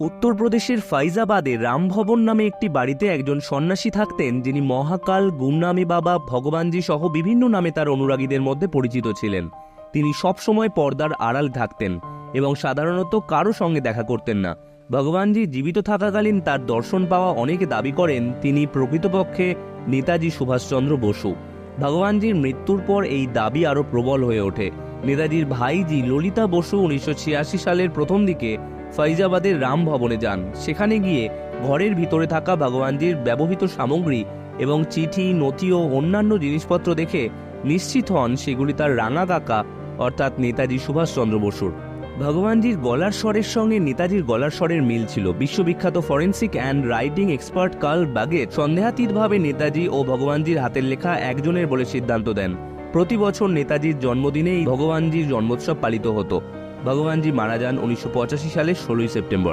উত্তরপ্রদেশের ফাইজাবাদে রামভবন নামে একটি বাড়িতে একজন সন্ন্যাসী থাকতেন, যিনি মহাকাল, গুমনামী বাবা, ভগবানজি সহ বিভিন্ন নামে তার অনুরাগীদের মধ্যে পরিচিত ছিলেন। তিনি সবসময় পর্দার আড়াল থাকতেন এবং সাধারণত কারো সঙ্গে দেখা করতেন না। ভগবানজি জীবিত থাকাকালীন তার দর্শন পাওয়া অনেকে দাবি করেন তিনি প্রকৃতপক্ষে নেতাজি সুভাষচন্দ্র বসু। ভগবানজির মৃত্যুর পর এই দাবি আরও প্রবল হয়ে ওঠে। নেতাজির ভাইজি ললিতা বসু 1986 সালের প্রথম দিকে ফাইজাবাদের রাম ভবনে যান। সেখানে গিয়ে ঘরের ভিতরে থাকা ভগবানজির ব্যবহৃত সামগ্রী এবং চিঠি, নথি ও অন্যান্য জিনিসপত্র দেখে নিশ্চিত হন সেগুলি তার রাঙা কাকা অর্থাৎ নেতাজি সুভাষচন্দ্র বসুর। ভগবানজির গলার স্বরের সঙ্গে নেতাজির গলার স্বরের মিল ছিল। বিশ্ববিখ্যাত forensic and writing expert Carl Baggett সন্দেহাতীতভাবে নেতাজি ও ভগবানজির হাতের লেখা একজনের বলে সিদ্ধান্ত দেন। প্রতি বছর নেতাজির জন্মদিনেই ভগবানজির জন্মোৎসব পালিত হতো। ভগবানজি মারা যান 1985 সালের 16 সেপ্টেম্বর।